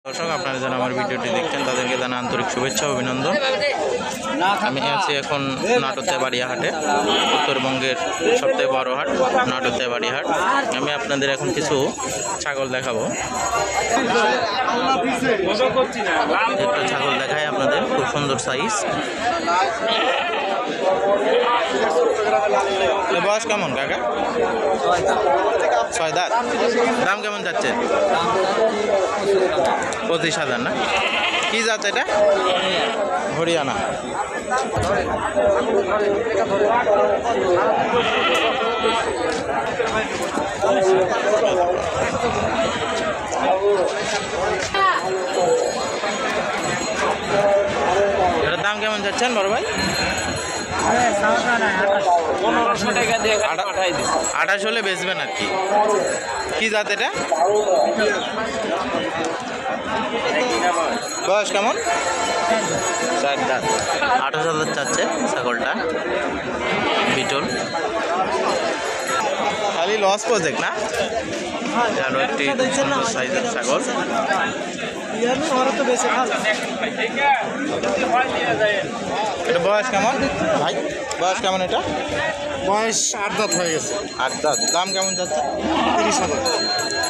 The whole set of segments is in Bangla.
দর্শক আপনারা যারা আমার ভিডিওটি দেখছেন তাদেরকে জানা আন্তরিক শুভেচ্ছা ও অভিনন্দন। আমি আছি এখন নাটোতে বাড়িয়াহাটে, উত্তরবঙ্গের সবথেকে বড় হাট নাটোতে বাড়িয়াহাট। আমি আপনাদের এখন কিছু ছাগল দেখাবো। একটা ছাগল দেখাই আপনাদের, খুব সুন্দর সাইজ। বয়স কেমন কাকা? 6 দাঁত। দাম কেমন যাচ্ছে? 25,000 না? কি জাত এটা? হরিয়ানা। এটার দাম কেমন যাচ্ছেন বড় ভাই? 28 হলে বেচবেন আর কি। কি জাত এটা? বয়স কেমন? 4 দাঁত। 28,000 চাচ্ছে ছাগলটা, বিটল। খালি লস প্রজেক্ট না? আরো একটি সুন্দর সাইজের ছাগল। এটা বয়স কেমন ভাই? বয়স কেমন এটা? বয়স 8 দাঁত হয়ে গেছে। 8 দাঁত। দাম কেমন যাচ্ছে? 30,000।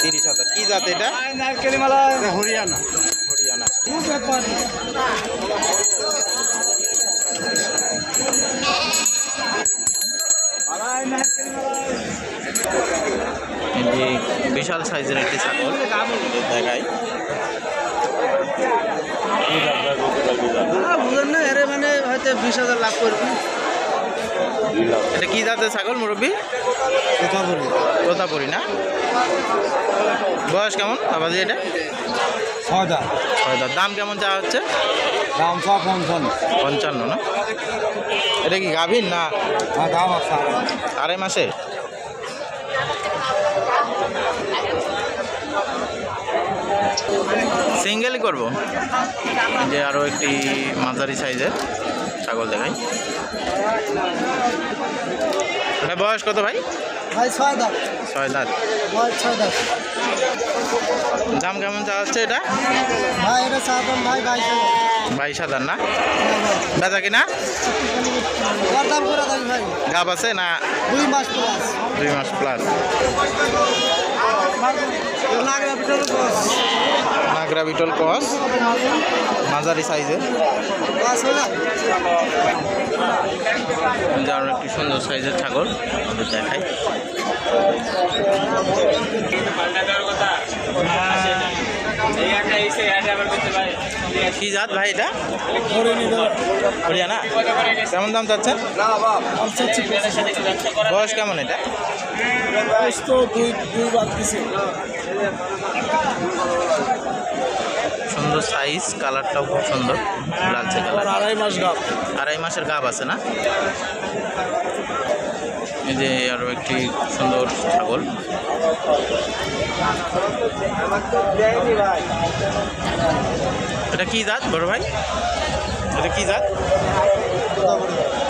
30,000। কি জাত এটা? হরিয়ানা। হরিয়ানা। এই যে বিশাল সাইজের একটি ছাগল দেখাই। বুঝলেন না, এর মানে হয়তো 20,000 লাভ করবে। এটা কি জাতের ছাগল মুরব্বী? তোতাপুরি না? বয়স কেমন বাবাজি এটা? 6 দাঁত। 6 দাঁত। দাম কেমন চাওয়া হচ্ছে? দাম 55। 55 না? এটা কি গাভীর না দাম আছে 2.5 মাসে? সিঙ্গেলই করবো। যে আরো একটি মাঝারি সাইজের ছাগল দেখাই। এটা বয়স কত ভাই? ভাই 6 দাঁত। 6 দাঁত। বয়স 6 দাঁত। দাম কেমন চাওয়া হচ্ছে এটা? ভাই এটা সাধারণ ভাই 22,000। 22,000 না? বেচা কিনা? দাম করে দেন ভাই। গাব আছে না? 2 মাস প্লাস। 2 মাস প্লাস। নাগরা বিটল ক্রস, মাঝারি সাইজের। আরো একটি সুন্দর সাইজের ছাগল আমাদের দেখাই। কি জাত ভাই এটা? হরিয়ানা। কেমন দাম চাচ্ছেন? বয়স কেমন এটা? সুন্দর সাইজ, কালারটাও খুব সুন্দর, লালচে কালার। 2.5 মাস গাব। 2.5 মাসের গাব আছে না? এই যে আরো একটি সুন্দর ছাগল। এটা কি জাত বড় ভাই? এটা কি জাত?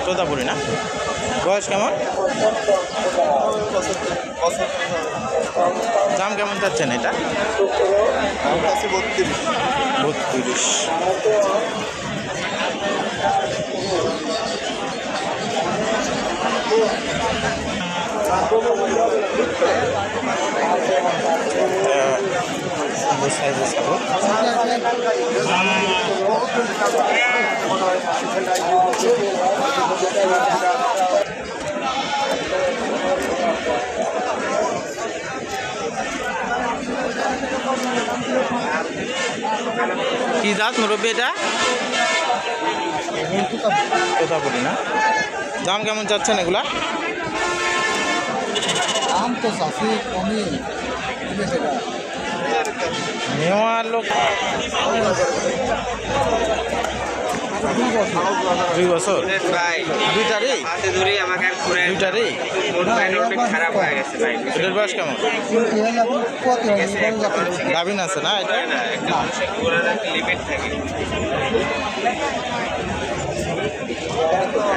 তোতাপুরি না? বয়স কেমন? দাম কেমন চাচ্ছেন এটা? 32। সাইজের ছাগল। কি জাত মুরব্বী এটা? তোতাপুরি না? দাম কেমন চাচ্ছেন এগুলা? দাম তো চাষি কমই নেওয়ার লোক 2 বছর। দুইটারই? দুইটারই? এটার বয়স কেমন? গাভিন আছে না এটা?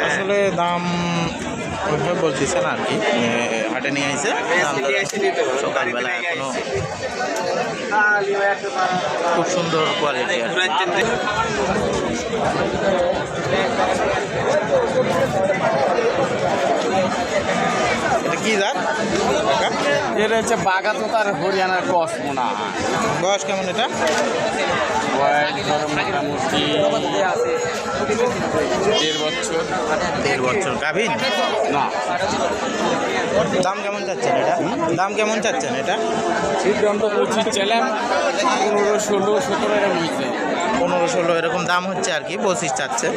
আসলে দাম ওইভাবে বলতেছে না আর কি, হাটে নিয়ে আসে সকালবেলা এখনো খুব সুন্দর কোয়ালিটি আর কি। এটা কি জাত? এটা হচ্ছে বাগাতো তার হরিয়ানার ক্রস মনে হয়। বয়স কেমন এটা? বয়স ধরো মোটামুটি 1.5 বছর। 1.5 বছর। গাভীন না, দাম কেমন চাচ্ছেন এটা? দাম কেমন চাচ্ছেন এটা? সিদ্ধান্ত 25 চাইলাম, 15, 16, 17 এরকম হয়েছে। 15-16 এরকম দাম হচ্ছে আর কি, 25 চাচ্ছে।